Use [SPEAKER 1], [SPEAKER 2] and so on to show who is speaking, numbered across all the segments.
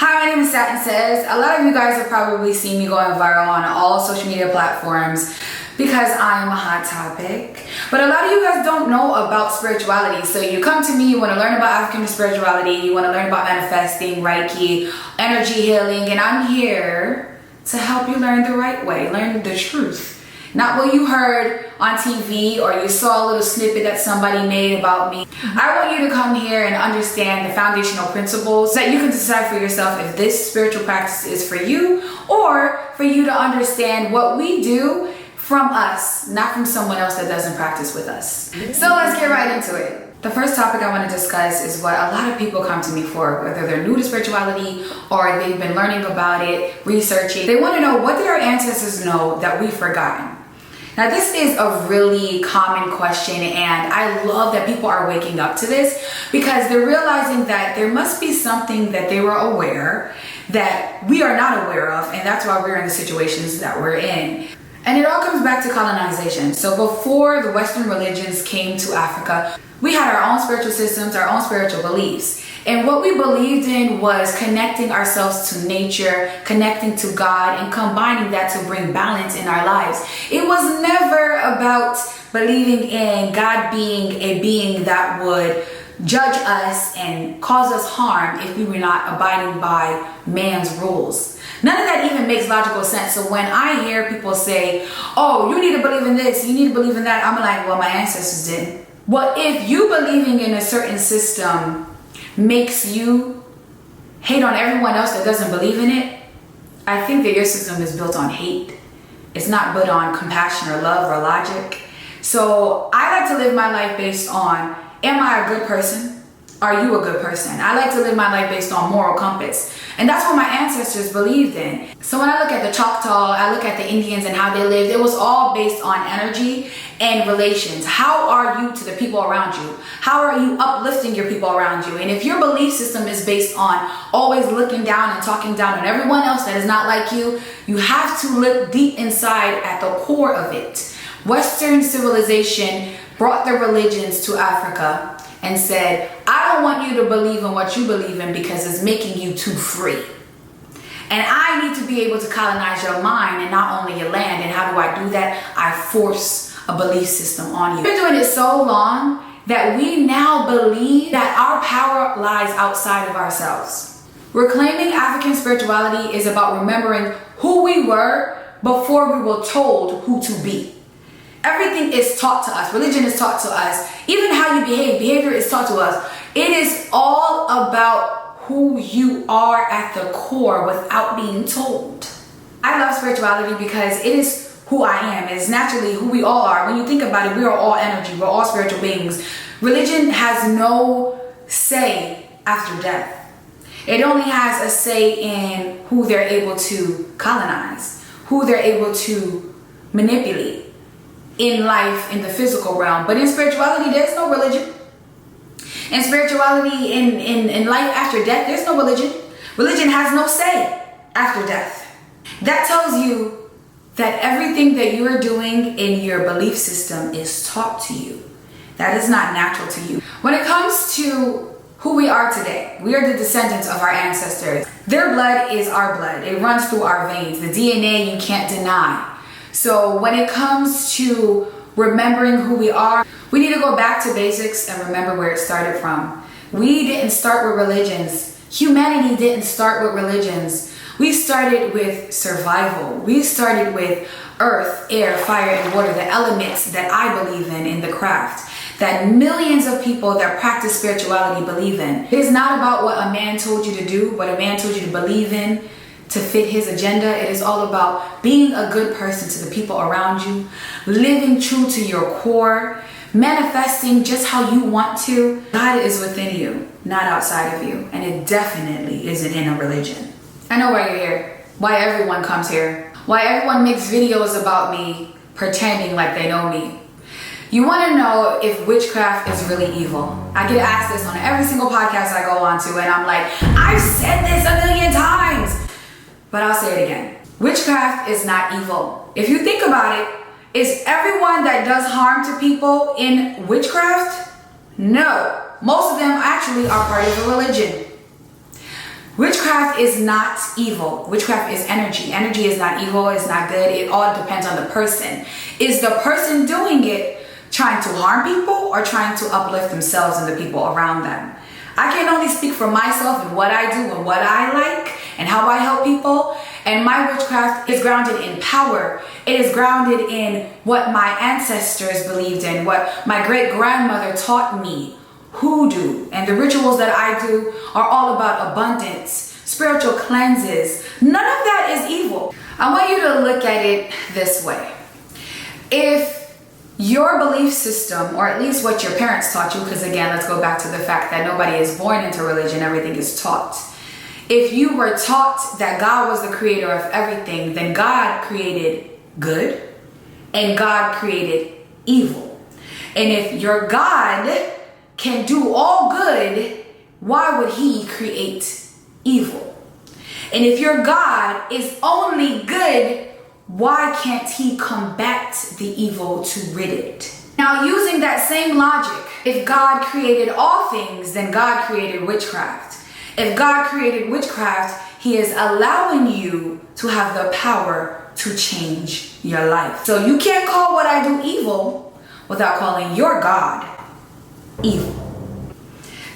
[SPEAKER 1] Hi, my name is SatinSays. A lot of you guys have probably seen me going viral on all social media platforms because I'm a hot topic. But a lot of you guys don't know about spirituality. So you come to me, you want to learn about African spirituality, you want to learn about manifesting, Reiki, energy healing, and I'm here to help you learn the right way, learn the truth. Not what you heard on TV or you saw a little snippet that somebody made about me. I want you to come here and understand the foundational principles so that you can decide for yourself if this spiritual practice is for you, or for you to understand what we do from us, not from someone else that doesn't practice with us. So let's get right into it. The first topic I want to discuss is what a lot of people come to me for, whether they're new to spirituality or they've been learning about it, researching. They want to know, what did our ancestors know that we've forgotten? Now, this is a really common question, and I love that people are waking up to this because they're realizing that there must be something that they were aware that we are not aware of, and that's why we're in the situations that we're in. And it all comes back to colonization. So before the Western religions came to Africa, we had our own spiritual systems, our own spiritual beliefs. And what we believed in was connecting ourselves to nature, connecting to God, and combining that to bring balance in our lives. It was never about believing in God being a being that would judge us and cause us harm if we were not abiding by man's rules. None of that even makes logical sense. So when I hear people say, oh, you need to believe in this, you need to believe in that, I'm like, well, my ancestors didn't. Well, if you believing in a certain system makes you hate on everyone else that doesn't believe in it, I think that your system is built on hate. It's not built on compassion or love or logic. So I like to live my life based on, am I a good person? Are you a good person? I like to live my life based on moral compass. And that's what my ancestors believed in. So when I look at the Choctaw, I look at the Indians and how they lived, it was all based on energy and relations. How are you to the people around you? How are you uplifting your people around you? And if your belief system is based on always looking down and talking down on everyone else that is not like you, you have to look deep inside at the core of it. Western civilization brought their religions to Africa and said, I don't want you to believe in what you believe in because it's making you too free. And I need to be able to colonize your mind and not only your land. And how do I do that? I force a belief system on you. We've been doing it so long that we now believe that our power lies outside of ourselves. We're claiming African spirituality is about remembering who we were before we were told who to be. Everything is taught to us. Religion is taught to us. Even how you behave, behavior is taught to us. It is all about who you are at the core without being told. I love spirituality because it is who I am. It is naturally who we all are. When you think about it, we are all energy. We're all spiritual beings. Religion has no say after death. It only has a say in who they're able to colonize, who they're able to manipulate in life, in the physical realm. But in spirituality, there's no religion. In spirituality, in life after death, there's no religion. Religion has no say after death. That tells you that everything that you are doing in your belief system is taught to you. That is not natural to you. When it comes to who we are today, we are the descendants of our ancestors. Their blood is our blood. It runs through our veins. The DNA you can't deny. So when it comes to remembering who we are, we need to go back to basics and remember where it started from. We didn't start with religions. Humanity didn't start with religions. We started with survival. We started with earth, air, fire, and water, the elements that I believe in the craft, that millions of people that practice spirituality believe in. It is not about what a man told you to do, what a man told you to believe in, to fit his agenda. It is all about being a good person to the people around you, living true to your core, manifesting just how you want to. God is within you, not outside of you, and it definitely isn't in a religion. I know why you're here, why everyone comes here, why everyone makes videos about me pretending like they know me. You want to know if witchcraft is really evil. I get asked this on every single podcast I go on to, and I'm like, I've said this a million times. But I'll say it again. Witchcraft is not evil. If you think about it, is everyone that does harm to people in witchcraft? No. Most of them actually are part of a religion. Witchcraft Witchcraft is not evil. Witchcraft is energy. Energy is not evil, it's not good. It all depends on the person. Is the person doing it trying to harm people or trying to uplift themselves and the people around them? I can only speak for myself and what I do and what I like and how I help people. And my witchcraft is grounded in power. It is grounded in what my ancestors believed in, what my great-grandmother taught me. Hoodoo and the rituals that I do are all about abundance, spiritual cleanses. None of that is evil. I want you to look at it this way. If your belief system, or at least what your parents taught you, because again, let's go back to the fact that nobody is born into religion, everything is taught. If you were taught that God was the creator of everything, then God created good and God created evil. And if your God can do all good, why would he create evil? And if your God is only good, why can't he combat the evil to rid it? Now, using that same logic, if God created all things, then God created witchcraft. If God created witchcraft, he is allowing you to have the power to change your life. So you can't call what I do evil without calling your God evil.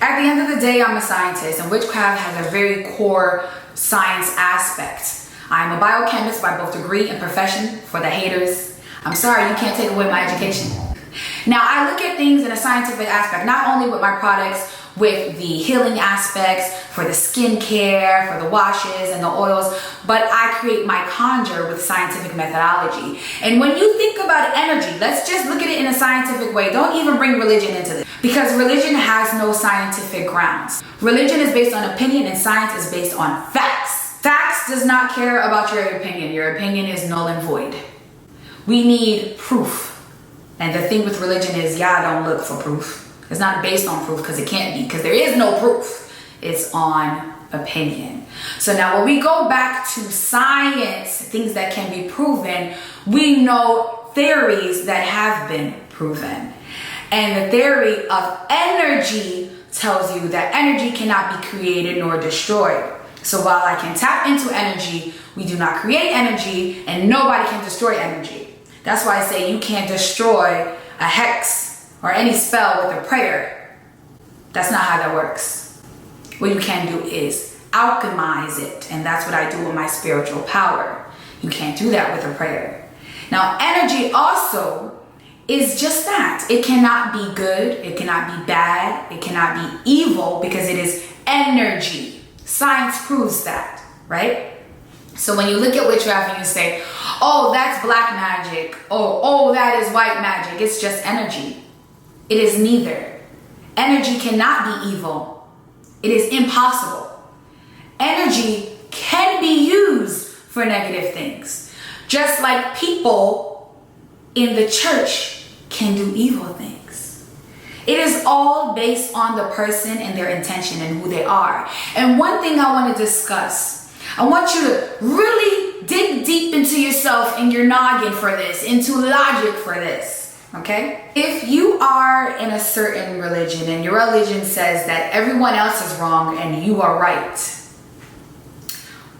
[SPEAKER 1] At the end of the day, I'm a scientist, and witchcraft has a very core science aspect. I'm a biochemist by both degree and profession. For the haters, I'm sorry, you can't take away my education. Now, I look at things in a scientific aspect, not only with my products, with the healing aspects, for the skincare, for the washes and the oils, but I create my conjure with scientific methodology. And when you think about energy, let's just look at it in a scientific way. Don't even bring religion into this, because religion has no scientific grounds. Religion is based on opinion and science is based on facts. Facts does not care about your opinion. Your opinion is null and void. We need proof. And the thing with religion is, y'all don't look for proof. It's not based on proof because it can't be, because there is no proof. It's on opinion. So now when we go back to science, things that can be proven, we know theories that have been proven. And the theory of energy tells you that energy cannot be created nor destroyed. So while I can tap into energy, we do not create energy, and nobody can destroy energy. That's why I say you can't destroy a hex or any spell with a prayer. That's not how that works. What you can do is alchemize it, and that's what I do with my spiritual power. You can't do that with a prayer. Now, energy also is just that. It cannot be good, it cannot be bad, it cannot be evil, because it is energy. Science proves that, right? So when you look at witchcraft and you say, oh, that's black magic, oh, that is white magic, it's just energy. It is neither. Energy cannot be evil. It is impossible. Energy can be used for negative things. Just like people in the church can do evil things. It is all based on the person and their intention and who they are. And one thing I want to discuss, I want you to really dig deep into yourself and your noggin for this, into logic for this. Okay? If you are in a certain religion and your religion says that everyone else is wrong and you are right,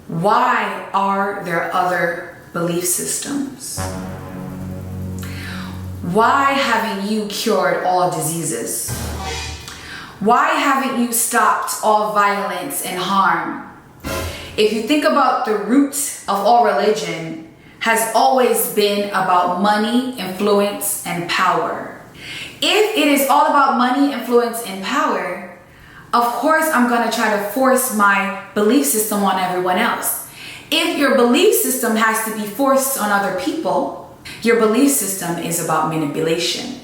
[SPEAKER 1] why are there other belief systems? Why haven't you cured all diseases? Why haven't you stopped all violence and harm? If you think about the root of all religion, has always been about money, influence, and power. If it is all about money, influence, and power, of course I'm gonna try to force my belief system on everyone else. If your belief system has to be forced on other people, your belief system is about manipulation.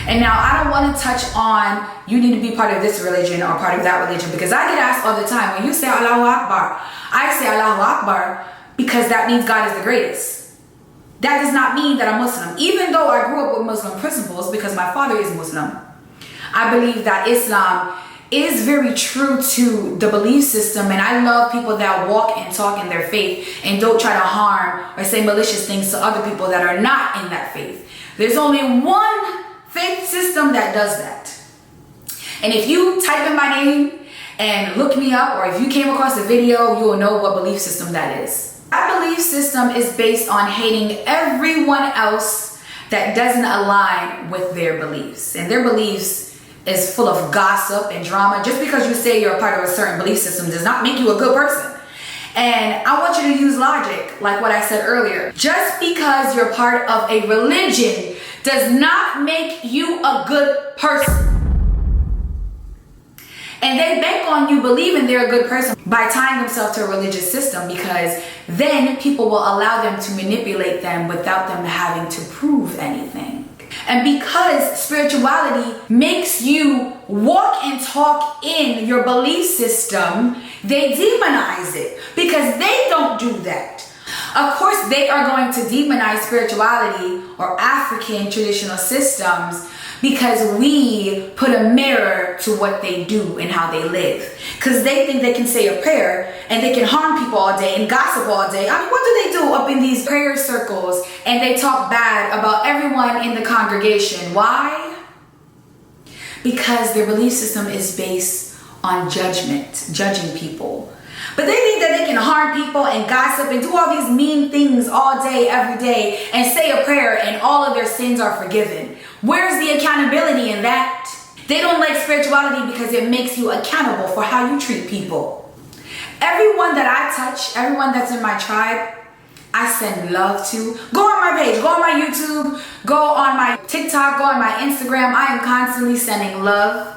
[SPEAKER 1] And now I don't want to touch on you need to be part of this religion or part of that religion, because I get asked all the time, when you say Allahu Akbar, I say Allahu Akbar because that means God is the greatest. That does not mean that I'm Muslim. Even though I grew up with Muslim principles because my father is Muslim, I believe that Islam is very true to the belief system, and I love people that walk and talk in their faith and don't try to harm or say malicious things to other people that are not in that faith. There's only one faith system that does that. And if you type in my name and look me up, or if you came across the video, you will know what belief system that is. That belief system is based on hating everyone else that doesn't align with their beliefs. And their beliefs is full of gossip and drama. Just because you say you're a part of a certain belief system does not make you a good person. And I want you to use logic, like what I said earlier. Just because you're part of a religion does not make you a good person. And they bank on you believing they're a good person by tying themselves to a religious system, because then people will allow them to manipulate them without them having to prove anything. And because spirituality makes you walk and talk in your belief system, they demonize it because they don't do that. Of course, they are going to demonize spirituality or African traditional systems because we put a mirror to what they do and how they live. Because they think they can say a prayer and they can harm people all day and gossip all day. I mean, what do they do up in these prayer circles? And they talk bad about everyone in the congregation. Why? Because their belief system is based on judgment, judging people. But they think that they can harm people and gossip and do all these mean things all day, every day, and say a prayer and all of their sins are forgiven. Where's the accountability in that? They don't like spirituality because it makes you accountable for how you treat people. Everyone that I touch, everyone that's in my tribe, I send love to. Go on my page, go on my YouTube, go on my TikTok, go on my Instagram. I am constantly sending love.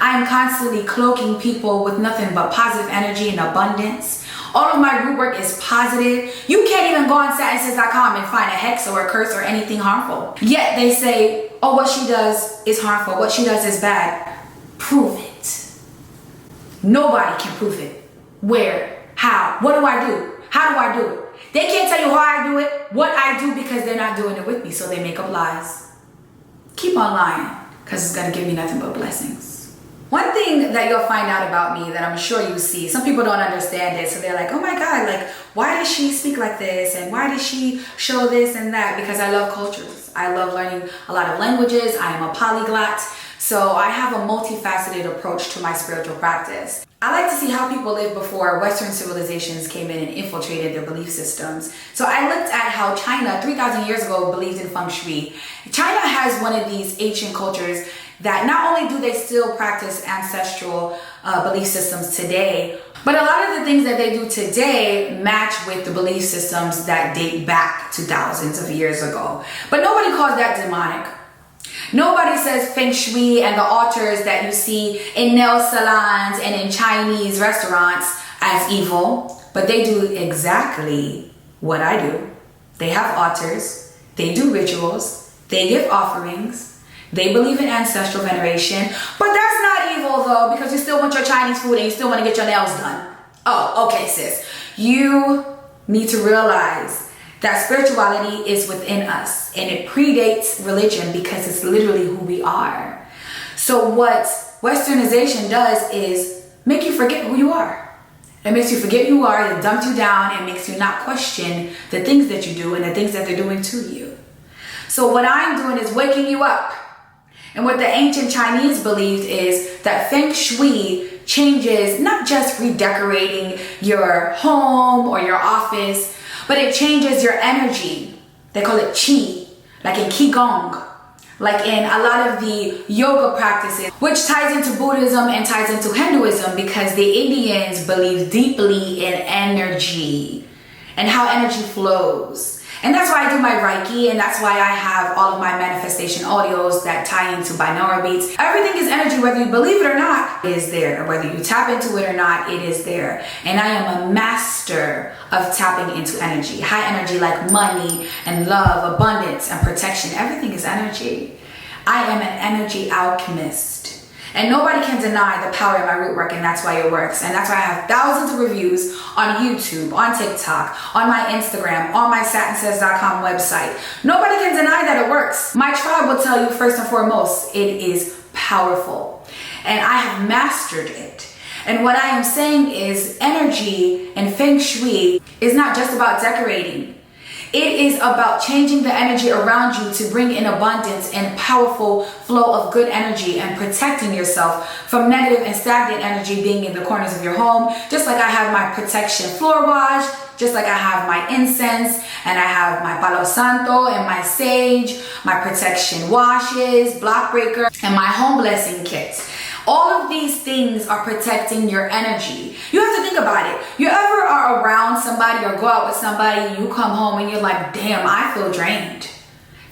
[SPEAKER 1] I am constantly cloaking people with nothing but positive energy and abundance. All of my root work is positive. You can't even go on SatinSays.com and find a hex or a curse or anything harmful. Yet they say, oh, what she does is harmful. What she does is bad. Prove it. Nobody can prove it. Where? How? What do I do? How do I do it? They can't tell you how I do it, what I do, because they're not doing it with me. So they make up lies. Keep on lying, because it's going to give me nothing but blessings. One thing that you'll find out about me that I'm sure you see, some people don't understand it, so they're like, oh my God, like, why does she speak like this? And why does she show this and that? Because I love cultures. I love learning a lot of languages. I am a polyglot. So I have a multifaceted approach to my spiritual practice. I like to see how people lived before Western civilizations came in and infiltrated their belief systems. So I looked at how China, 3,000 years ago, believed in feng shui. China has one of these ancient cultures that not only do they still practice ancestral belief systems today, but a lot of the things that they do today match with the belief systems that date back to thousands of years ago. But nobody calls that demonic. Nobody says feng shui and the altars that you see in nail salons and in Chinese restaurants as evil, but they do exactly what I do. They have altars, they do rituals, they give offerings, they believe in ancestral veneration, but that's not evil though, because you still want your Chinese food and you still want to get your nails done. Oh, okay, sis. You need to realize that spirituality is within us and it predates religion because it's literally who we are. So what Westernization does is make you forget who you are. It makes you forget who you are, it dumps you down, and makes you not question the things that you do and the things that they're doing to you. So what I'm doing is waking you up. And what the ancient Chinese believed is that feng shui changes not just redecorating your home or your office, but it changes your energy. They call it qi, like in qigong, like in a lot of the yoga practices, which ties into Buddhism and ties into Hinduism, because the Indians believe deeply in energy and how energy flows. And that's why I do my Reiki, and that's why I have all of my manifestation audios that tie into binaural beats. Everything is energy, whether you believe it or not, it is there. Whether you tap into it or not, it is there. And I am a master of tapping into energy. High energy like money and love, abundance and protection. Everything is energy. I am an energy alchemist. And nobody can deny the power of my root work, and that's why it works. And that's why I have thousands of reviews on YouTube, on TikTok, on my Instagram, on my SatinSays.com website. Nobody can deny that it works. My tribe will tell you first and foremost, it is powerful. And I have mastered it. And what I am saying is energy and feng shui is not just about decorating. It is about changing the energy around you to bring in abundance and powerful flow of good energy and protecting yourself from negative and stagnant energy being in the corners of your home. Just like I have my protection floor wash, just like I have my incense, and I have my Palo Santo and my sage, my protection washes, block breaker, and my home blessing kit. All of these things are protecting your energy. You have to think about it. You ever are around somebody or go out with somebody and you come home and you're like, damn, I feel drained.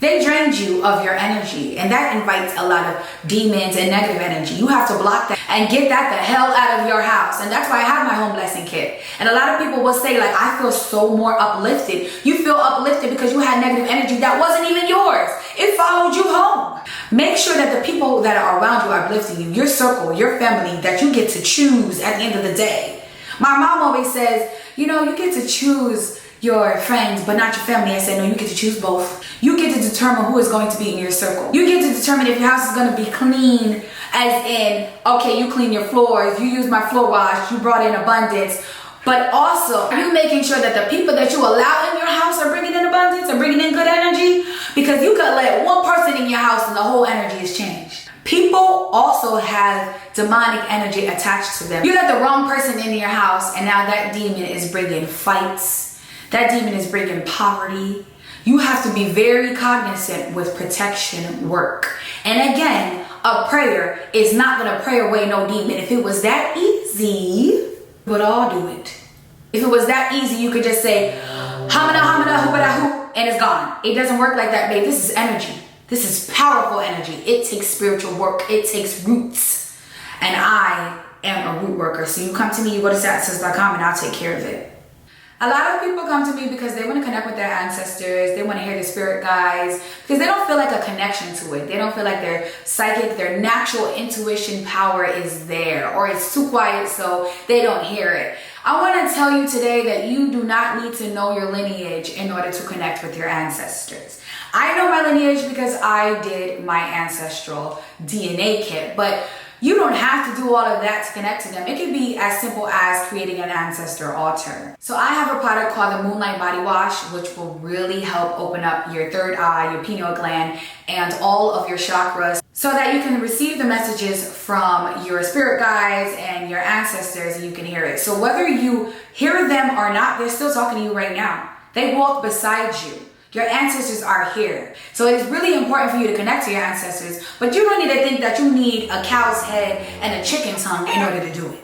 [SPEAKER 1] They drained you of your energy, and that invites a lot of demons and negative energy. You have to block that and get that the hell out of your house. And that's why I have my home blessing kit. And a lot of people will say, like, I feel so more uplifted. You feel uplifted because you had negative energy that wasn't even yours. It followed you home. Make sure that the people that are around you are uplifting you, your circle, your family, that you get to choose at the end of the day. My mom always says, you know, you get to choose your friends, but not your family. I said, no, you get to choose both. You get to determine who is going to be in your circle. You get to determine if your house is going to be clean, as in, okay, you clean your floors, you use my floor wash, you brought in abundance, but also, are you making sure that the people that you allow in your house are bringing in abundance, are bringing in good energy? Because you could let one person in your house and the whole energy is changed. People also have demonic energy attached to them. You let the wrong person in your house, and now that demon is bringing fights. That demon is bringing poverty. You have to be very cognizant with protection work. And again, a prayer is not going to pray away no demon. If it was that easy, we would all do it. If it was that easy, you could just say, hamana, hamana, hubada, hu, and it's gone. It doesn't work like that, babe. This is energy. This is powerful energy. It takes spiritual work. It takes roots. And I am a root worker. So you come to me, you go to SatinSays.com, and I'll take care of it. A lot of people come to me because they want to connect with their ancestors. They want to hear the spirit guides because they don't feel like a connection to it. They don't feel like their psychic, their natural intuition power is there, or it's too quiet so they don't hear it. I want to tell you today that you do not need to know your lineage in order to connect with your ancestors. I know my lineage because I did my ancestral DNA kit, but you don't have to do all of that to connect to them. It can be as simple as creating an ancestor altar. So I have a product called the Moonlight Body Wash, which will really help open up your third eye, your pineal gland, and all of your chakras so that you can receive the messages from your spirit guides and your ancestors and you can hear it. So whether you hear them or not, they're still talking to you right now. They walk beside you. Your ancestors are here. So it is really important for you to connect to your ancestors, but you don't need to think that you need a cow's head and a chicken tongue in order to do it.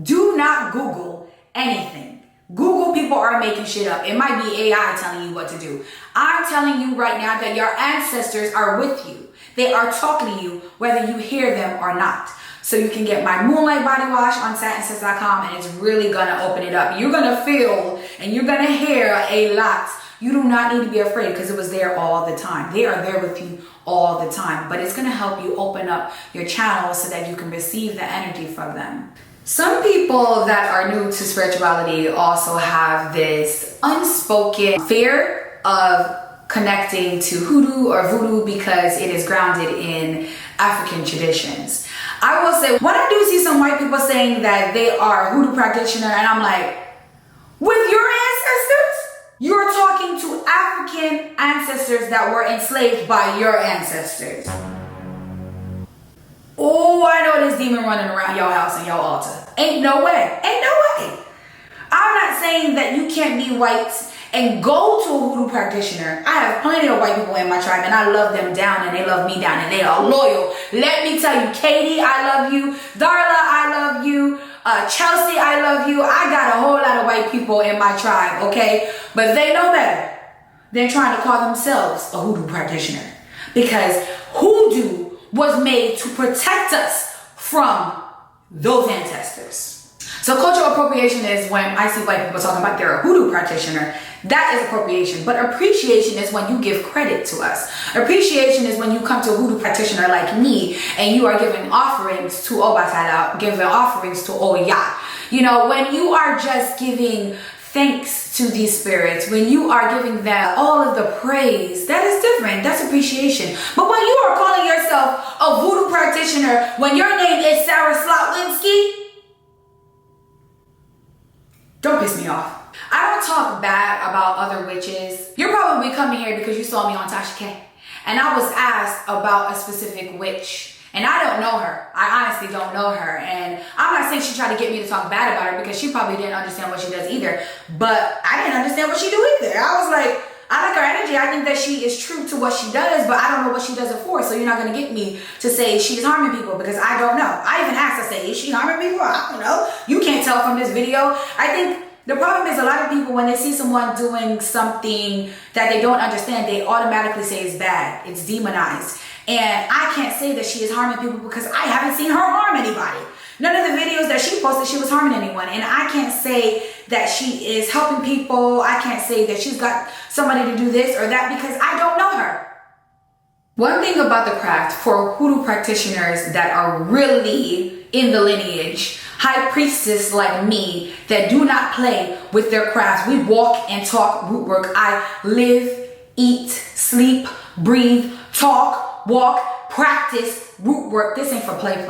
[SPEAKER 1] Do not Google anything. Google people are making shit up. It might be AI telling you what to do. I'm telling you right now that your ancestors are with you. They are talking to you whether you hear them or not. So you can get my Moonlight Body Wash on SatinSays.com, and it's really gonna open it up. You're gonna feel and you're gonna hear a lot. You do not need to be afraid because it was there all the time. They are there with you all the time. But it's going to help you open up your channel so that you can receive the energy from them. Some people that are new to spirituality also have this unspoken fear of connecting to hoodoo or voodoo because it is grounded in African traditions. I will say, when I do see some white people saying that they are a hoodoo practitioner, and I'm like, with your ancestors? You're talking to African ancestors that were enslaved by your ancestors. Oh, I know this demon running around your house and your altar. Ain't no way. Ain't no way. I'm not saying that you can't be white and go to a hoodoo practitioner. I have plenty of white people in my tribe and I love them down and they love me down and they are loyal. Let me tell you, Katie, I love you. Darla, I love you. Chelsea, I love you. I got a whole lot of white people in my tribe, okay? But they know better. They're trying to call themselves a hoodoo practitioner because hoodoo was made to protect us from those ancestors. So cultural appropriation is when I see white people talking about they're a hoodoo practitioner. That is appropriation. But appreciation is when you give credit to us. Appreciation is when you come to a hoodoo practitioner like me and you are giving offerings to Obatala, giving offerings to Oya. You know, when you are just giving thanks to these spirits, when you are giving them all of the praise, that is different. That's appreciation. But when you are calling yourself a voodoo practitioner, when your name is Sarah Slotwinski, don't piss me off. I don't I talk bad about other witches, you're probably coming here because you saw me on Tasha K. And I was asked about a specific witch. And I don't know her. I honestly don't know her. And I'm not saying she tried to get me to talk bad about her because she probably didn't understand what she does either. But I didn't understand what she do either. I was like, I like her energy. I think that she is true to what she does, but I don't know what she does it for. So you're not going to get me to say she's harming people because I don't know. I even asked, I say, is she harming people? I don't know. You can't tell from this video. I think the problem is a lot of people, when they see someone doing something that they don't understand, they automatically say it's bad. It's demonized. And I can't say that she is harming people because I haven't seen her harm anybody. None of the videos that she posted, she was harming anyone. And I can't say that she is helping people. I can't say that she's got somebody to do this or that because I don't know her. One thing about the craft for hoodoo practitioners that are really in the lineage, high priestess like me, that do not play with their crafts. We walk and talk root work. I live, eat, sleep, breathe, talk, walk, practice root work. This ain't for play.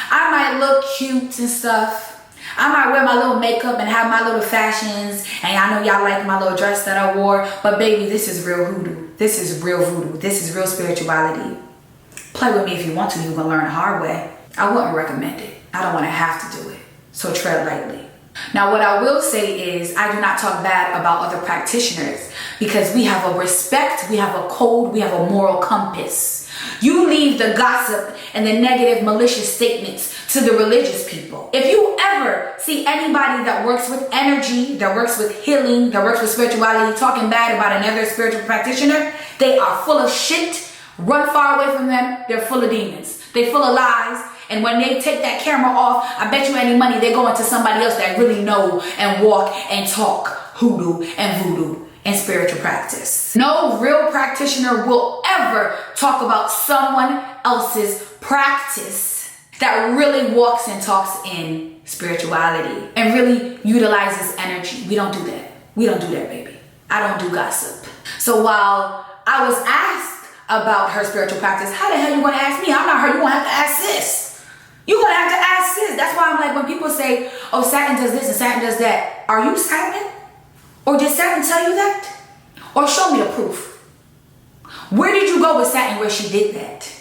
[SPEAKER 1] I might look cute and stuff. I might wear my little makeup and have my little fashions. And I know y'all like my little dress that I wore. But baby, this is real hoodoo. This is real voodoo. This is real spirituality. Play with me if you want to. You're going to learn the hard way. I wouldn't recommend it. I don't want to have to do it. So tread lightly. Now, what I will say is I do not talk bad about other practitioners because we have a respect, we have a code, we have a moral compass. You leave the gossip and the negative, malicious statements to the religious people. If you ever see anybody that works with energy, that works with healing, that works with spirituality, talking bad about another spiritual practitioner, they are full of shit. Run far away from them. They're full of demons. They're full of lies. And when they take that camera off, I bet you any money they're going to somebody else that really know and walk and talk hoodoo and voodoo and spiritual practice. No real practitioner will ever talk about someone else's practice that really walks and talks in spirituality and really utilizes energy. We don't do that. We don't do that, baby. I don't do gossip. So while I was asked about her spiritual practice, how the hell you gonna ask me? I'm not her. You gonna have to ask sis. You're gonna have to ask sis. That's why I'm like, when people say, oh, Satin does this and Satin does that, are you Satin? Or did Satin tell you that? Or show me the proof. Where did you go with Satin where she did that?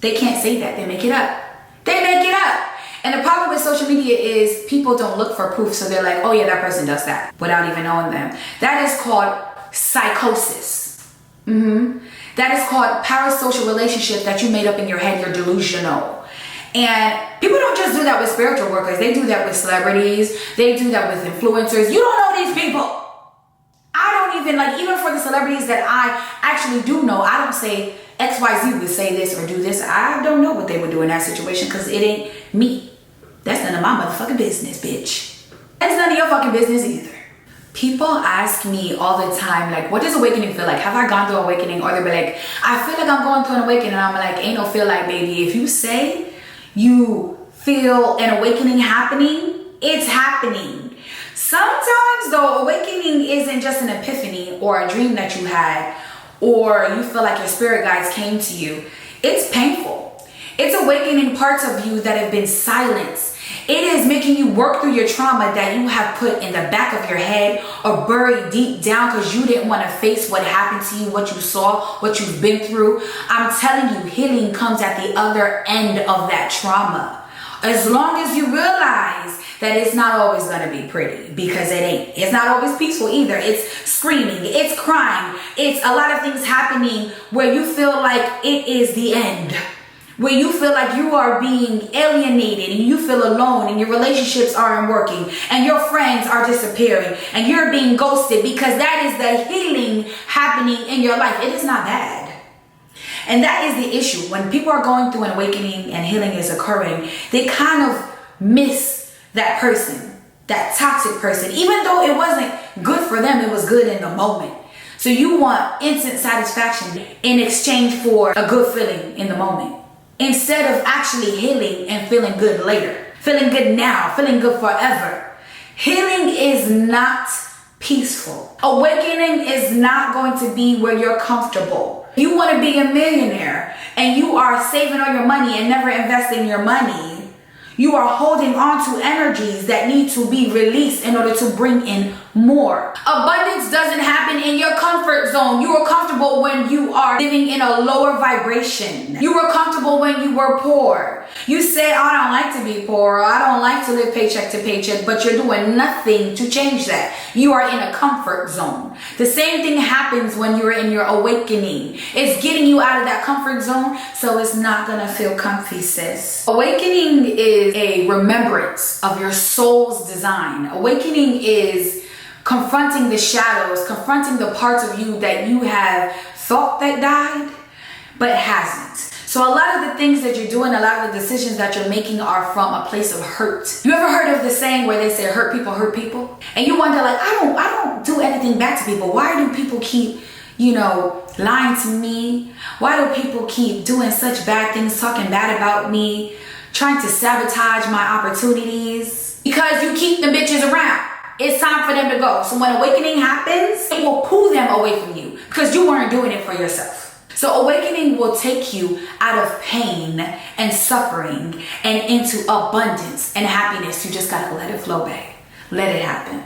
[SPEAKER 1] They can't say that. They make it up. They make it up. And the problem with social media is people don't look for proof. So they're like, oh yeah, that person does that without even knowing them. That is called psychosis. That is called parasocial relationship that you made up in your head. You're delusional. And people don't just do that with spiritual workers. They do that with celebrities. They do that with influencers. You don't know these people. I don't even, like, even for the celebrities that I actually do know, I don't say XYZ would say this or do this. I don't know what they would do in that situation because it ain't me. That's none of my motherfucking business, bitch. That's none of your fucking business either. People ask me all the time, like, what does awakening feel like? Have I gone through awakening? Or they'll be like, I feel like I'm going through an awakening. And I'm like, ain't no feel like, baby. If you say you feel an awakening happening, it's happening. Sometimes the awakening isn't just an epiphany or a dream that you had, or you feel like your spirit guides came to you. It's painful. It's awakening parts of you that have been silenced. It is making you work through your trauma that you have put in the back of your head or buried deep down because you didn't want to face what happened to you, what you saw, what you've been through. I'm telling you, healing comes at the other end of that trauma. As long as you realize that it's not always going to be pretty, because it ain't. It's not always peaceful either. It's screaming, it's crying, it's a lot of things happening where you feel like it is the end. Where you feel like you are being alienated and you feel alone and your relationships aren't working and your friends are disappearing and you're being ghosted, because that is the healing happening in your life. It is not bad. And that is the issue. When people are going through an awakening and healing is occurring, they kind of miss that person, that toxic person. Even though it wasn't good for them, it was good in the moment. So you want instant satisfaction in exchange for a good feeling in the moment, instead of actually healing and feeling good later, feeling good now, feeling good forever. Healing is not peaceful. Awakening is not going to be where you're comfortable. You want to be a millionaire and you are saving all your money and never investing your money. You are holding on to energies that need to be released in order to bring in more. Abundance doesn't happen in your comfort zone. You are comfortable when you are living in a lower vibration. You were comfortable when you were poor. You say, I don't like to be poor, or I don't like to live paycheck to paycheck, but you're doing nothing to change that. You are in a comfort zone. The same thing happens when you're in your awakening. It's getting you out of that comfort zone, so it's not gonna feel comfy, sis. Awakening is a remembrance of your soul's design. Awakening is confronting the shadows, confronting the parts of you that you have thought that died, but it hasn't. So a lot of the things that you're doing, a lot of the decisions that you're making are from a place of hurt. You ever heard of the saying where they say hurt people? And you wonder, like, I don't do anything bad to people. Why do people keep, lying to me? Why do people keep doing such bad things, talking bad about me, trying to sabotage my opportunities? Because you keep the bitches around. It's time for them to go. So when awakening happens, it will pull them away from you because you weren't doing it for yourself. So awakening will take you out of pain and suffering and into abundance and happiness. You just gotta let it flow, babe. Let it happen.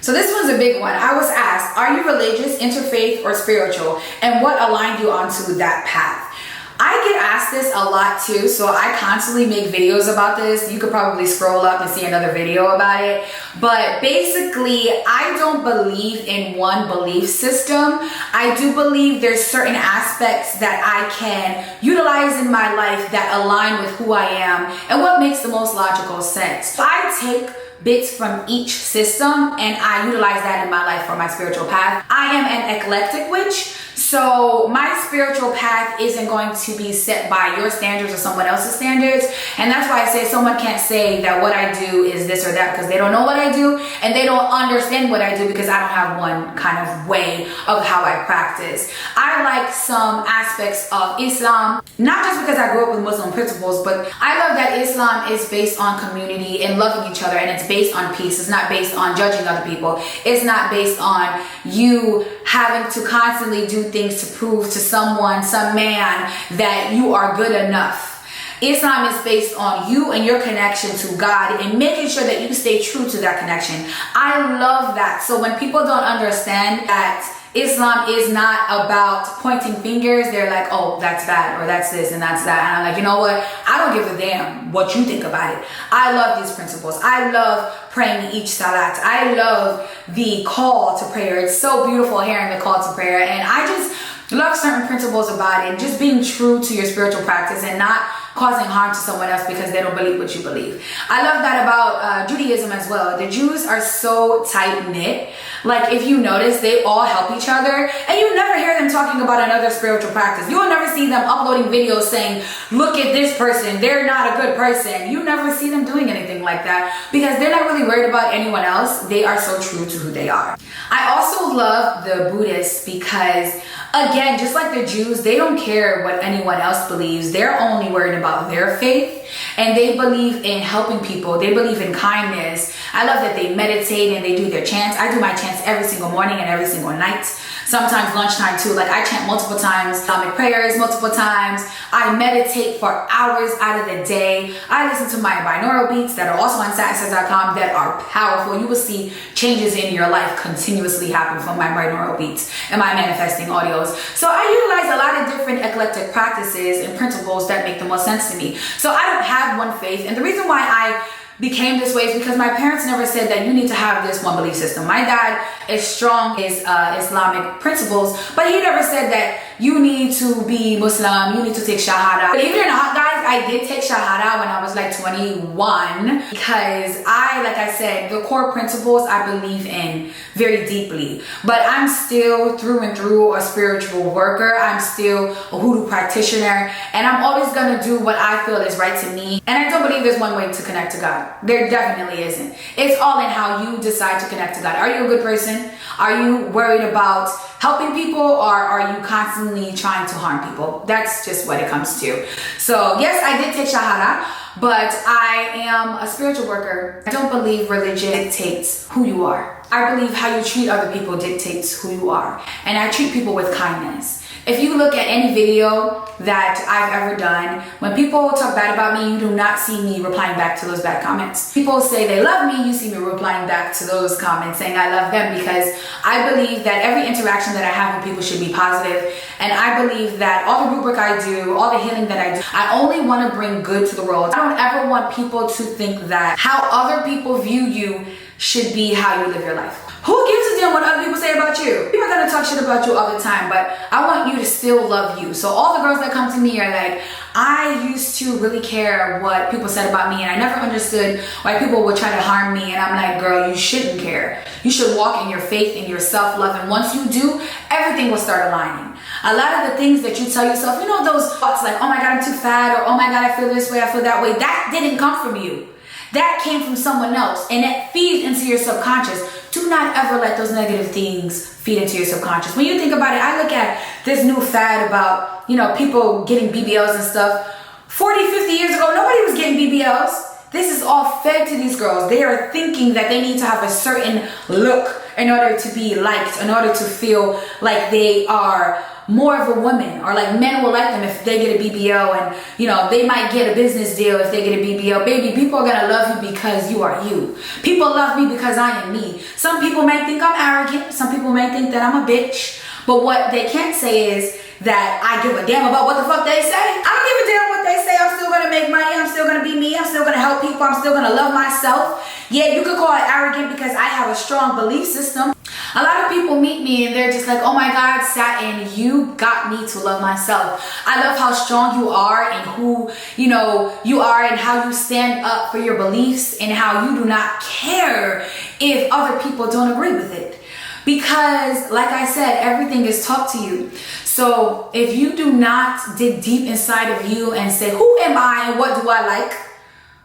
[SPEAKER 1] So this one's a big one. I was asked, are you religious, interfaith, or spiritual? And what aligned you onto that path? I get asked this a lot too, so I constantly make videos about this. You could probably scroll up and see another video about it. But basically, I don't believe in one belief system. I do believe there's certain aspects that I can utilize in my life that align with who I am and what makes the most logical sense. So I take bits from each system and I utilize that in my life for my spiritual path. I am an eclectic witch, so my spiritual path isn't going to be set by your standards or someone else's standards. And that's why I say someone can't say that what I do is this or that, because they don't know what I do and they don't understand what I do, because I don't have one kind of way of how I practice. I like some aspects of Islam, not just because I grew up with Muslim principles, but I love that Islam is based on community and loving each other, and it's based on peace. It's not based on judging other people. It's not based on you having to constantly do things to prove to someone, some man, that you are good enough. Islam is based on you and your connection to God and making sure that you stay true to that connection. I love that. So when people don't understand that Islam is not about pointing fingers, they're like, oh, that's bad, or that's this and that's that. And I'm like, you know what? I don't give a damn what you think about it. I love these principles. I love praying each salat. I love the call to prayer. It's so beautiful hearing the call to prayer. And I just love certain principles about it. Just being true to your spiritual practice and not causing harm to someone else because they don't believe what you believe. I love that about Judaism as well. The Jews are so tight-knit. Like, if you notice, they all help each other, and you never hear them talking about another spiritual practice. You will never see them uploading videos saying, look at this person, they're not a good person. You never see them doing anything like that because they're not really worried about anyone else. They are so true to who they are. I also love the Buddhists because, again, just like the Jews, they don't care what anyone else believes. They're only worried about their faith, and they believe in helping people. They believe in kindness. I love that they meditate and they do their chants. I do my chants every single morning and every single night. Sometimes lunchtime too. Like, I chant multiple times, Islamic prayers multiple times. I meditate for hours out of the day. I listen to my binaural beats that are also on SatinSays.com that are powerful. You will see changes in your life continuously happen from my binaural beats and my manifesting audios. So I utilize a lot of different eclectic practices and principles that make the most sense to me. So I don't have one faith, and the reason why I became this way is because my parents never said that you need to have this one belief system. My dad is strong in Islamic principles, but he never said that you need to be Muslim, you need to take Shahada. Believe it or not, guys, I did take Shahada when I was like 21 because like I said, the core principles I believe in very deeply. But I'm still through and through a spiritual worker. I'm still a Hoodoo practitioner, and I'm always gonna do what I feel is right to me. And I don't believe there's one way to connect to God. There definitely isn't. It's all in how you decide to connect to God. Are you a good person? Are you worried about helping people, or are you constantly trying to harm people? That's just what it comes to. So yes, I did take Shahada, but I am a spiritual worker. I don't believe religion dictates who you are. I believe how you treat other people dictates who you are. And I treat people with kindness. If you look at any video that I've ever done, when people talk bad about me, you do not see me replying back to those bad comments. People say they love me, you see me replying back to those comments saying I love them, because I believe that every interaction that I have with people should be positive. And I believe that all the rubric I do, all the healing that I do, I only want to bring good to the world. I don't ever want people to think that how other people view you should be how you live your life. Who gives a damn what other people say about you? People are gonna talk shit about you all the time, but I want you to still love you. So all the girls that come to me are like, I used to really care what people said about me, and I never understood why people would try to harm me. And I'm like, girl, you shouldn't care. You should walk in your faith and your self-love, and once you do, everything will start aligning. A lot of the things that you tell yourself, you know, those thoughts like, oh my God, I'm too fat, or oh my God, I feel this way, I feel that way, that didn't come from you. That came from someone else, and it feeds into your subconscious. Do not ever let those negative things feed into your subconscious. When you think about it, I look at this new fad about, you know, people getting BBLs and stuff. 40, 50 years ago, nobody was getting BBLs. This is all fed to these girls. They are thinking that they need to have a certain look in order to be liked, in order to feel like they are more of a woman, or like men will like them if they get a BBL, and you know, they might get a business deal if they get a BBL. Baby, people are gonna love you because you are you. People love me because I am me. Some people may think I'm arrogant, some people may think that I'm a bitch, but what they can't say is that I give a damn about what the fuck they say. I don't give a damn what they say. I'm still gonna make money, I'm still gonna be me, I'm still gonna help people, I'm still gonna love myself. Yeah, you could call it arrogant because I have a strong belief system. A lot of people meet me and they're just like, oh my God, Satin, you got me to love myself. I love how strong you are and who, you know, you are, and how you stand up for your beliefs, and how you do not care if other people don't agree with it. Because like I said, everything is taught to you. So if you do not dig deep inside of you and say, who am I and what do I like?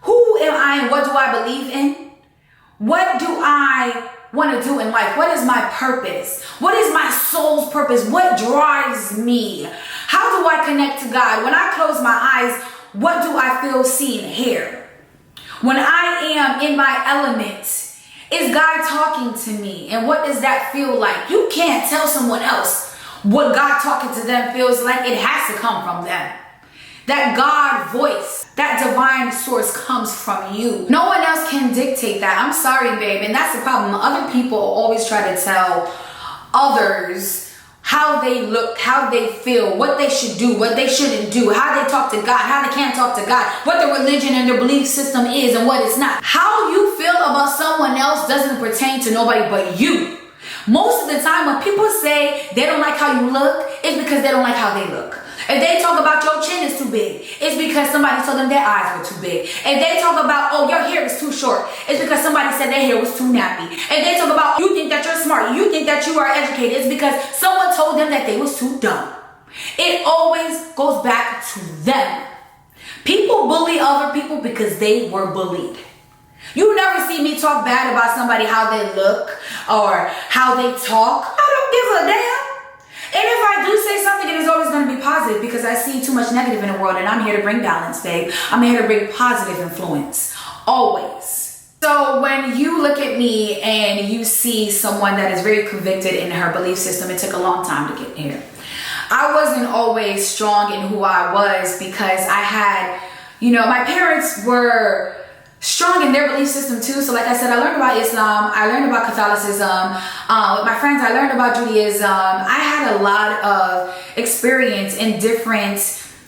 [SPEAKER 1] Who am I and what do I believe in? What do I want to do in life? What is my purpose? What is my soul's purpose? What drives me? How do I connect to God? When I close my eyes, what do I feel, see, and hear? When I am in my element, is God talking to me? And what does that feel like? You can't tell someone else what God talking to them feels like. It has to come from them. That God voice, that divine source comes from you. No one else can dictate that. I'm sorry, babe. And that's the problem. Other people always try to tell others how they look, how they feel, what they should do, what they shouldn't do, how they talk to God, how they can't talk to God, what their religion and their belief system is and what it's not. How you feel about someone else doesn't pertain to nobody but you. Most of the time when people say they don't like how you look, it's because they don't like how they look. If they talk about your chin is too big, it's because somebody told them their eyes were too big. If they talk about, oh, your hair is too short, it's because somebody said their hair was too nappy. If they talk about, you think that you're smart, you think that you are educated, it's because someone told them that they was too dumb. It always goes back to them. People bully other people because they were bullied. You never see me talk bad about somebody, how they look or how they talk. I don't give a damn. And if I do say something, it is always going to be positive, because I see too much negative in the world, and I'm here to bring balance, babe. I'm here to bring positive influence, always. So when you look at me and you see someone that is very convicted in her belief system, it took a long time to get here. I wasn't always strong in who I was because I had, you know, my parents were strong in their belief system too. So like I said, I learned about Islam, I learned about Catholicism, with my friends I learned about Judaism. I had a lot of experience in different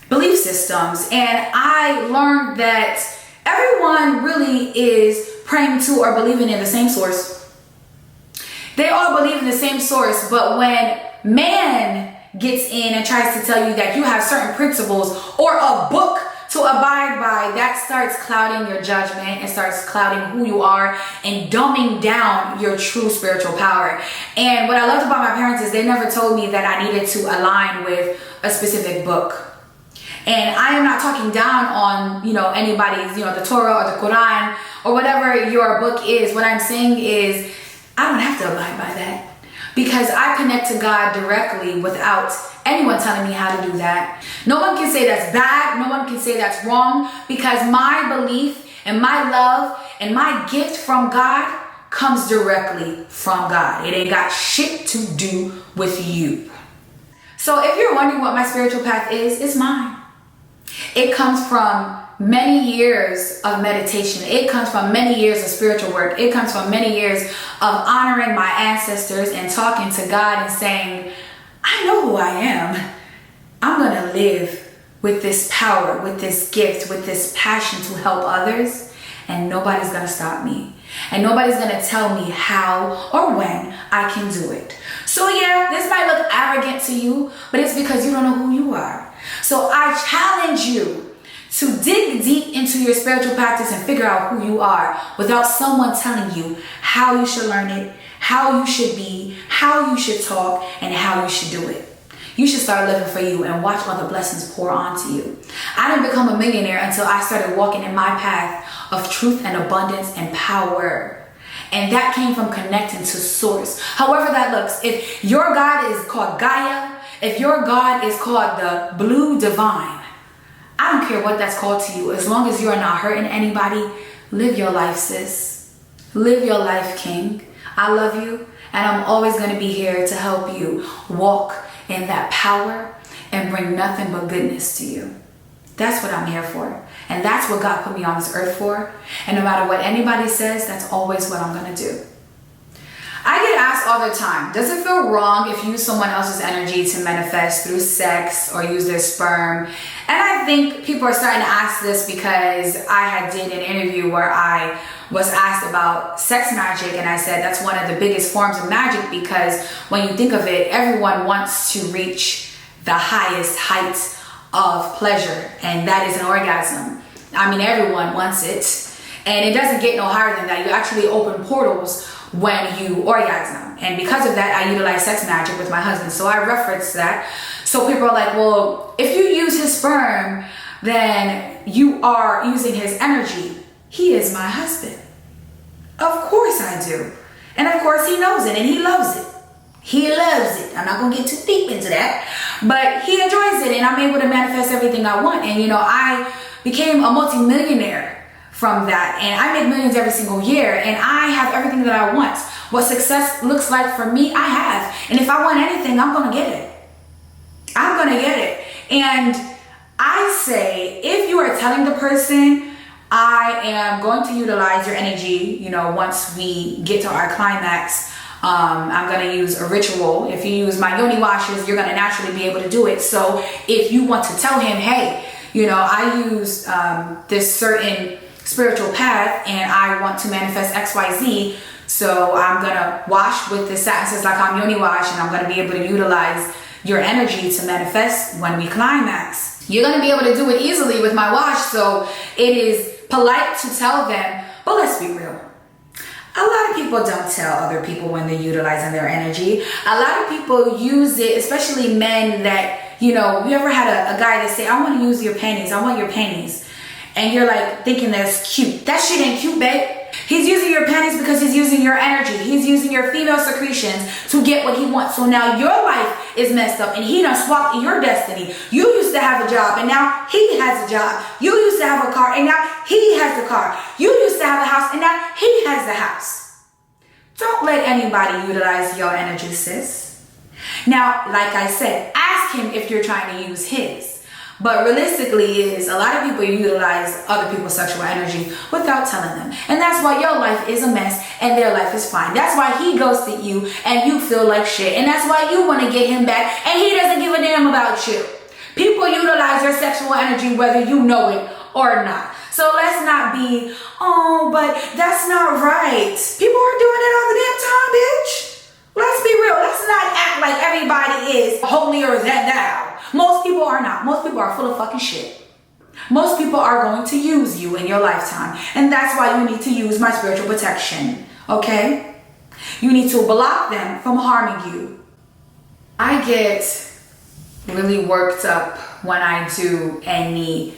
[SPEAKER 1] belief systems, and I learned that everyone really is praying to or believing in the same source. They all believe in the same source, but when man gets in and tries to tell you that you have certain principles or a book to abide by, that starts clouding your judgment and starts clouding who you are and dumbing down your true spiritual power. And what I loved about my parents is they never told me that I needed to align with a specific book. And I am not talking down on, you know, anybody's, you know, the Torah or the Quran or whatever your book is. What I'm saying is I don't have to abide by that, because I connect to God directly without anyone telling me how to do that. No one can say that's bad. No one can say that's wrong, because my belief and my love and my gift from God comes directly from God. It ain't got shit to do with you. So if you're wondering what my spiritual path is, it's mine. It comes from many years of meditation. It comes from many years of spiritual work. It comes from many years of honoring my ancestors and talking to God and saying, I know who I am. I'm going to live with this power, with this gift, with this passion to help others, and nobody's going to stop me. And nobody's going to tell me how or when I can do it. So yeah, this might look arrogant to you, but it's because you don't know who you are. So I challenge you to dig deep into your spiritual practice and figure out who you are without someone telling you how you should learn it, how you should be, how you should talk, and how you should do it. You should start living for you and watch all the blessings pour onto you. I didn't become a millionaire until I started walking in my path of truth and abundance and power. And that came from connecting to source. However that looks. If your God is called Gaia, if your God is called the Blue Divine, I don't care what that's called to you. As long as you are not hurting anybody, live your life, sis. Live your life, king. I love you, and I'm always going to be here to help you walk in that power and bring nothing but goodness to you. That's what I'm here for. And that's what God put me on this earth for. And no matter what anybody says, that's always what I'm going to do. I get asked all the time, does it feel wrong if you use someone else's energy to manifest through sex or use their sperm? And I think people are starting to ask this because I did an interview where I was asked about sex magic, and I said that's one of the biggest forms of magic because when you think of it, everyone wants to reach the highest heights of pleasure, and that is an orgasm. I mean, everyone wants it, and it doesn't get no higher than that. You actually open portals when you orgasm, and because of that I utilize sex magic with my husband, so I reference that. So people are like, well, if you use his sperm, then you are using his energy. He is my husband. Of course I do, and of course he knows it and he loves it. He loves it. I'm not gonna get too deep into that, but he enjoys it, and I'm able to manifest everything I want. And you know, I became a multi-millionaire from that, and I make millions every single year, and I have everything that I want. What success looks like for me, I have. And if I want anything, I'm gonna get it. I'm gonna get it. And I say, if you are telling the person, I am going to utilize your energy, you know, once we get to our climax, I'm gonna use a ritual. If you use my yoni washes, you're gonna naturally be able to do it. So if you want to tell him, hey, you know, I use this certain spiritual path and I want to manifest XYZ, so I'm gonna wash with this SatinSays yoni wash, and I'm gonna be able to utilize your energy to manifest when we climax. You're gonna be able to do it easily with my wash, so it is polite to tell them, but let's be real. A lot of people don't tell other people when they're utilizing their energy. A lot of people use it, especially men that, you know, you ever had a guy that say, I want to use your panties, I want your panties. And you're like thinking that's cute. That shit ain't cute, babe. He's using your panties because he's using your energy. He's using your female secretions to get what he wants. So now your life is messed up and he done swapped your destiny. You used to have a job and now he has a job. You used to have a car and now he has the car. You used to have a house and now he has the house. Don't let anybody utilize your energy, sis. Now, like I said, ask him if you're trying to use his. But realistically is a lot of people utilize other people's sexual energy without telling them. And that's why your life is a mess and their life is fine. That's why he ghosted you and you feel like shit. And that's why you want to get him back and he doesn't give a damn about you. People utilize your sexual energy whether you know it or not. So let's not be, oh, but that's not right. People are doing it all the damn time, bitch. Let's be real. Let's not act like everybody is holier than thou. Most people are not. Most people are full of fucking shit. Most people are going to use you in your lifetime. And that's why you need to use my spiritual protection. Okay? You need to block them from harming you. I get really worked up when I do any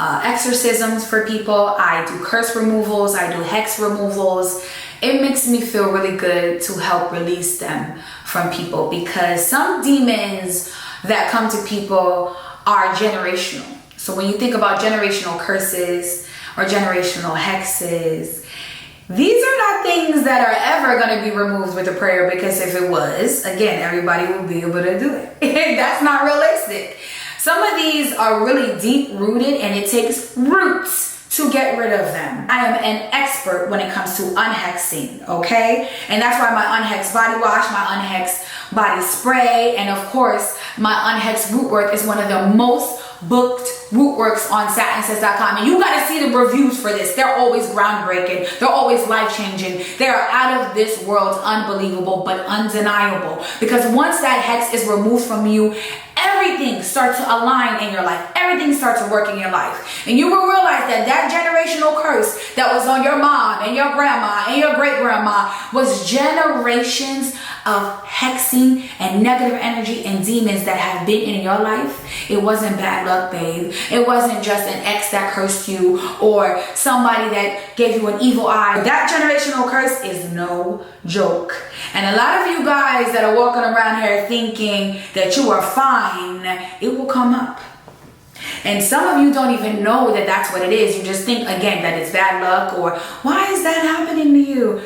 [SPEAKER 1] exorcisms for people. I do curse removals. I do hex removals. It makes me feel really good to help release them from people, because some demons that come to people are generational. So when you think about generational curses or generational hexes, These are not things that are ever going to be removed with a prayer, because if it was, again, everybody will be able to do it. That's not realistic. Some of these are really deep rooted, and it takes roots to get rid of them. I am an expert when it comes to unhexing, okay? And that's why my unhexed body wash, my unhexed body spray, and of course, my unhexed root work is one of the most booked root works on SatinSays.com. And you gotta see the reviews for this. They're always groundbreaking. They're always life-changing. They are out of this world, unbelievable, but undeniable. Because once that hex is removed from you, everything starts to align in your life. Everything starts to work in your life. And you will realize that that generational curse that was on your mom and your grandma and your great-grandma was generations of hexing and negative energy and demons that have been in your life. It wasn't bad luck, babe. It wasn't just an ex that cursed you or somebody that gave you an evil eye. That generational curse is no joke. And a lot of you guys that are walking around here thinking that you are fine, it will come up. And some of you don't even know that that's what it is. You just think, again, that it's bad luck, or why is that happening to you?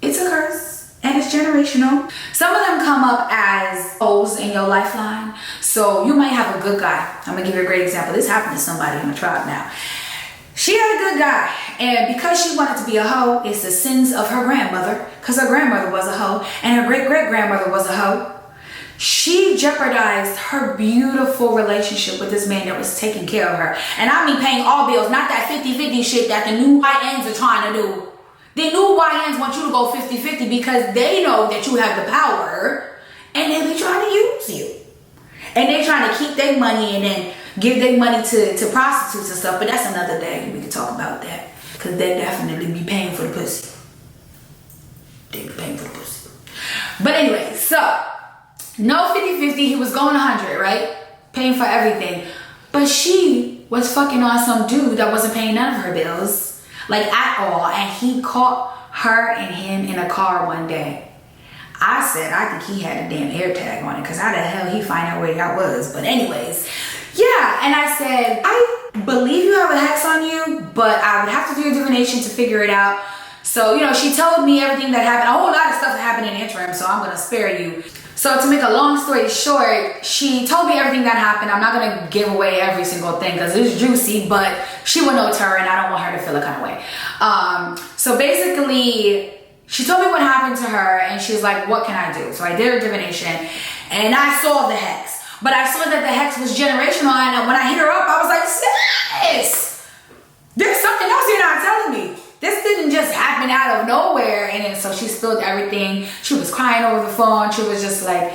[SPEAKER 1] It's a curse. And it's generational. Some of them come up as holes in your lifeline. So you might have a good guy. I'm gonna give you a great example. This happened to somebody in the tribe now. She had a good guy, and because she wanted to be a hoe, it's the sins of her grandmother, because her grandmother was a hoe, and her great-great-grandmother was a hoe. She jeopardized her beautiful relationship with this man that was taking care of her. And I mean paying all bills, not that 50-50 shit that the new YNs are trying to do. The new YNs want you to go 50-50 because they know that you have the power, and they be trying to use you. And they're trying to keep their money and then give their money to prostitutes and stuff. But that's another day. We can talk about that. Because they definitely be paying for the pussy. They be paying for the pussy. But anyway, so no 50-50. He was going 100, right? Paying for everything. But she was fucking on some dude that wasn't paying none of her bills. Like at all. And he caught her and him in a car one day. I said, I think he had a damn air tag on it, because how the hell he find out where y'all was? But anyways, yeah. And I said, I believe you have a hex on you, but I would have to do a divination to figure it out. So, you know, she told me everything that happened. A whole lot of stuff happened in the interim, so I'm gonna spare you. So to make a long story short, she told me everything that happened. I'm not gonna give away every single thing because it's juicy, but she will know her, and I don't want her to feel a kind of way. So basically, she told me what happened to her, and she's like, what can I do? So I did her divination, and I saw the hex. But I saw that the hex was generational, and when I hit her up, I was like, sis, there's something else you're not telling me. This didn't just happen out of nowhere. And then so she spilled everything. She was crying over the phone. She was just like,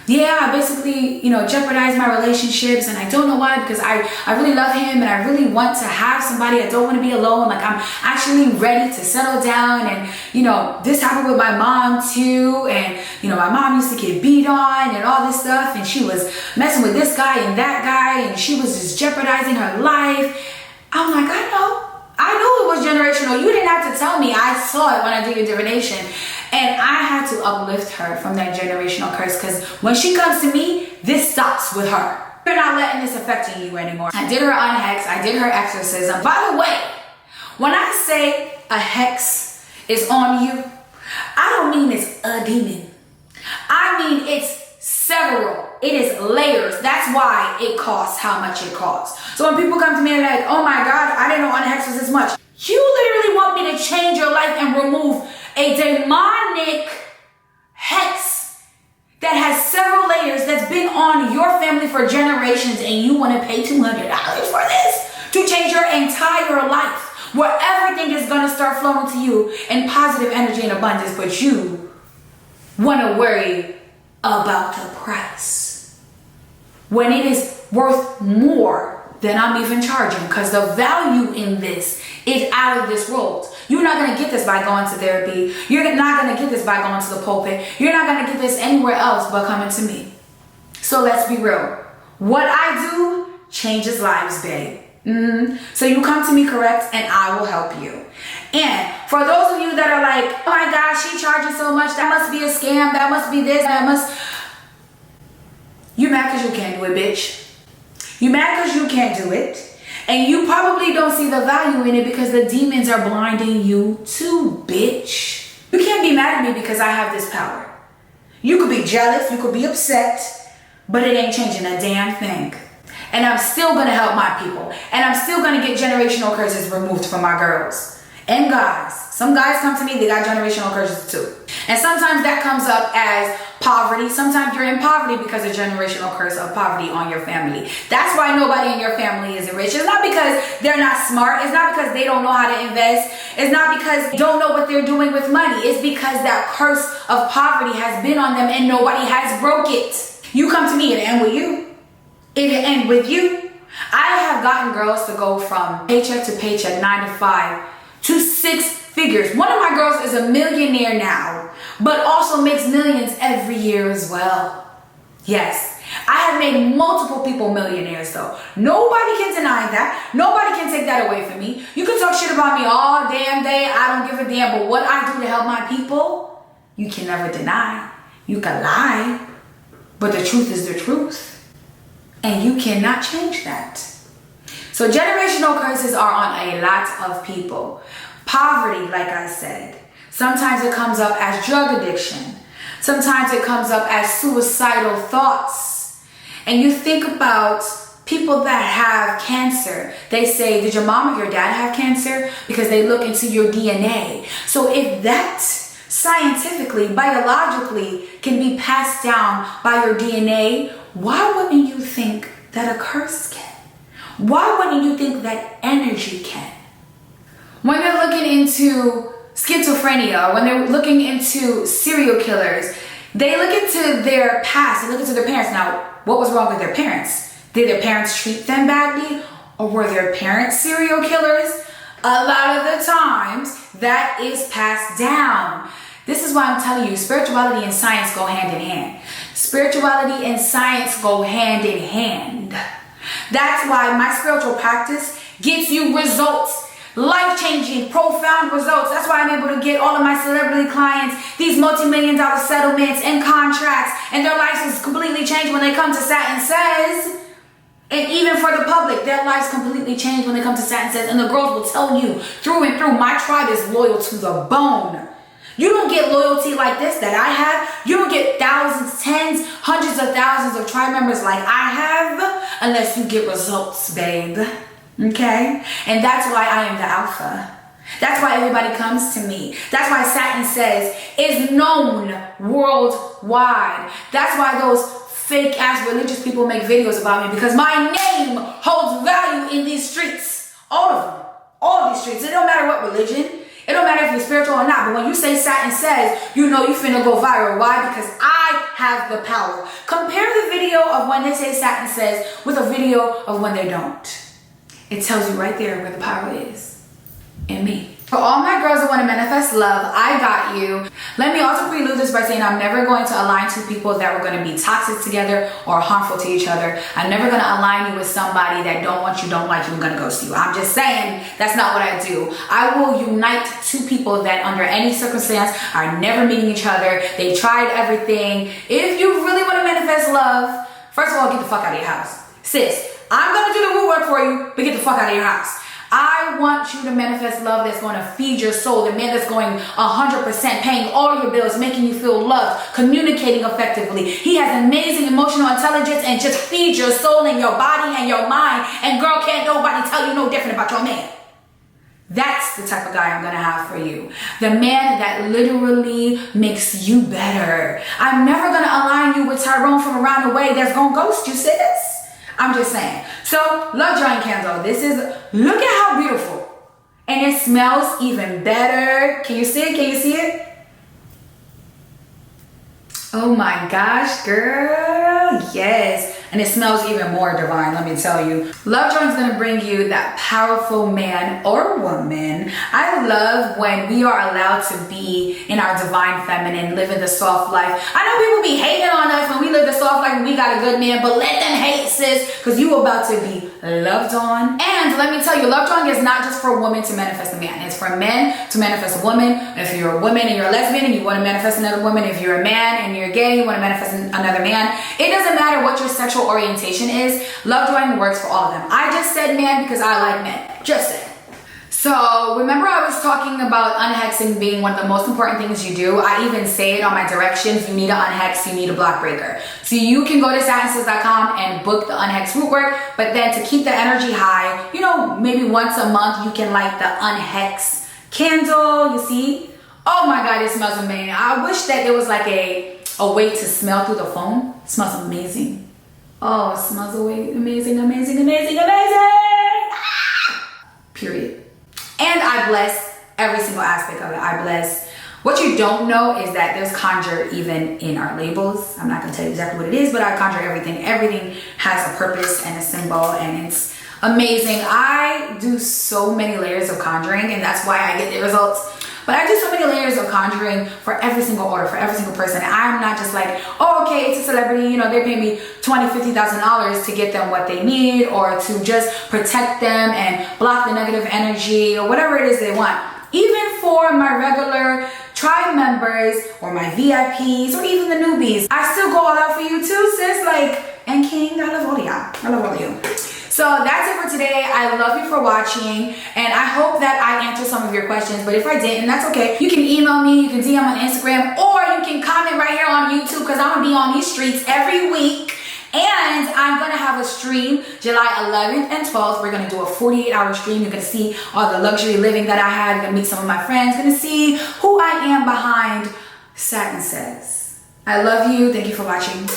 [SPEAKER 1] yeah, I basically, you know, jeopardized my relationships, and I don't know why, because I really love him, and I really want to have somebody. I don't want to be alone. Like, I'm actually ready to settle down. And, you know, this happened with my mom too. And, you know, my mom used to get beat on and all this stuff, and she was messing with this guy and that guy, and she was just jeopardizing her life. I'm like, I knew it was generational. You didn't have to tell me. I saw it when I did your divination. And I had to uplift her from that generational curse, because when she comes to me, this stops with her. You're not letting this affect you anymore. I did her unhex. I did her exorcism. By the way, when I say a hex is on you, I don't mean it's a demon. I mean it's several. It is layers. That's why it costs how much it costs. So when people come to me and they're like, oh my God, I didn't know unhex was this much. You literally want me to change your life and remove a demonic hex that has several layers, that's been on your family for generations, and you want to pay $200 for this to change your entire life, where everything is going to start flowing to you in positive energy and abundance, but you want to worry about the price when it is worth more than I'm even charging, because the value in this is out of this world. You're not going to get this by going to therapy. You're not going to get this by going to the pulpit. You're not going to get this anywhere else but coming to me. So let's be real. What I do changes lives, babe. So you come to me, correct, and I will help you. And for those of you that are like, oh my gosh, she charges so much, that must be a scam, that must be this, that must... You mad because you can't do it, bitch. You mad because you can't do it. And you probably don't see the value in it because the demons are blinding you too, bitch. You can't be mad at me because I have this power. You could be jealous, you could be upset, but it ain't changing a damn thing. And I'm still gonna help my people. And I'm still gonna get generational curses removed from my girls and guys. Some guys come to me, they got generational curses too. And sometimes that comes up as poverty. Sometimes you're in poverty because of generational curse of poverty on your family. That's why nobody in your family is rich. It's not because they're not smart. It's not because they don't know how to invest. It's not because they don't know what they're doing with money. It's because that curse of poverty has been on them and nobody has broke it. You come to me, it'll end with you. It'll end with you. I have gotten girls to go from paycheck to paycheck, 9 to 5, to 6 figures. One of my girls is a millionaire now, but also makes millions every year as well. Yes, I have made multiple people millionaires though. Nobody can deny that. Nobody can take that away from me. You can talk shit about me all damn day. I don't give a damn. But what I do to help my people, you can never deny. You can lie, but the truth is the truth. And you cannot change that. So generational curses are on a lot of people. Poverty, like I said. Sometimes it comes up as drug addiction. Sometimes it comes up as suicidal thoughts. And you think about people that have cancer. They say, did your mom or your dad have cancer? Because they look into your DNA. So if that scientifically, biologically can be passed down by your DNA, why wouldn't you think that a curse can? Why wouldn't you think that energy can? When they're looking into schizophrenia, when they're looking into serial killers, they look into their past, they look into their parents. Now, what was wrong with their parents? Did their parents treat them badly? Or were their parents serial killers? A lot of the times, that is passed down. This is why I'm telling you, spirituality and science go hand in hand. Spirituality and science go hand in hand. That's why my spiritual practice gets you results. Life-changing, profound results. That's why I'm able to get all of my celebrity clients these multi-million-dollar settlements and contracts, and their lives is completely changed when they come to SatinSays. And even for the public, their lives completely change when they come to SatinSays. And the girls will tell you through and through, my tribe is loyal to the bone. You don't get loyalty like this that I have. You don't get thousands, tens, hundreds of thousands of tribe members like I have unless you get results, babe. Okay? And that's why I am the alpha. That's why everybody comes to me. That's why SatinSays is known worldwide. That's why those fake ass religious people make videos about me, because my name holds value in these streets. All of them. All of these streets. It don't matter what religion. It don't matter if you're spiritual or not, but when you say SatinSays, you know you finna go viral. Why? Because I have the power. Compare the video of when they say SatinSays with a video of when they don't. It tells you right there where the power is. In me. For all my girls that want to manifest love, I got you. Let me also prelude this by saying I'm never going to align two people that were going to be toxic together or harmful to each other. I'm never going to align you with somebody that don't want you, don't like you, and going to ghost you. I'm just saying that's not what I do. I will unite two people that under any circumstance are never meeting each other. They tried everything. If you really want to manifest love, first of all, get the fuck out of your house. Sis, I'm going to do the root work for you, but get the fuck out of your house. I want you to manifest love that's going to feed your soul. The man that's going 100%, paying all your bills, making you feel loved, communicating effectively. He has amazing emotional intelligence and just feeds your soul and your body and your mind. And girl, can't nobody tell you no different about your man. That's the type of guy I'm going to have for you. The man that literally makes you better. I'm never going to align you with Tyrone from around the way that's going to ghost you, sis. I'm just saying. So, love drawing candle. This is, look at how beautiful. And it smells even better. Can you see it? Can you see it? Oh my gosh, girl. Yes. And it smells even more divine, let me tell you. Love drawing is going to bring you that powerful man or woman. I love when we are allowed to be in our divine feminine, living the soft life. I know people be hating on us when we live the soft life and we got a good man, but let them hate, sis, because you about to be loved on. And let me tell you, love drawing is not just for women to manifest a man. It's for men to manifest a woman. If you're a woman and you're a lesbian and you want to manifest another woman, if you're a man and you're gay, you want to manifest another man. It doesn't matter what your sexual sexual orientation is, love drawing works for all of them. I just said man because I like men. Just saying. So remember I was talking about unhexing being one of the most important things you do. I even say it on my directions. You need to unhex, you need a block breaker. So you can go to SatinSays.com and book the unhex root work, but then to keep the energy high, you know, maybe once a month you can light the unhex candle, you see? Oh my God, it smells amazing. I wish that there was like a way to smell through the foam. It smells amazing. Oh, it smells amazing, amazing, amazing, amazing. Ah! Period. And I bless every single aspect of it. I bless. What you don't know is that there's conjure even in our labels. I'm not gonna tell you exactly what it is, but I conjure everything. Everything has a purpose and a symbol, and it's amazing. I do so many layers of conjuring, and that's why I get the results. But I do so many layers of conjuring for every single order, for every single person. I'm not just like, oh, okay, it's a celebrity, you know, they're paying me $20,000, $50,000 to get them what they need, or to just protect them and block the negative energy, or whatever it is they want. Even for my regular tribe members, or my VIPs, or even the newbies, I still go all out for you too, sis. Like, and King, I love all of y'all. I love all of you. So that's it for today. I love you for watching, and I hope that I answered some of your questions, but if I didn't, that's okay. You can email me, you can DM on Instagram, or you can comment right here on YouTube, because I'm gonna be on these streets every week. And I'm gonna have a stream July 11th and 12th. We're gonna do a 48-hour stream. You're gonna see all the luxury living that I have. You're gonna meet some of my friends. You're gonna see who I am behind SatinSays. I love you. Thank you for watching.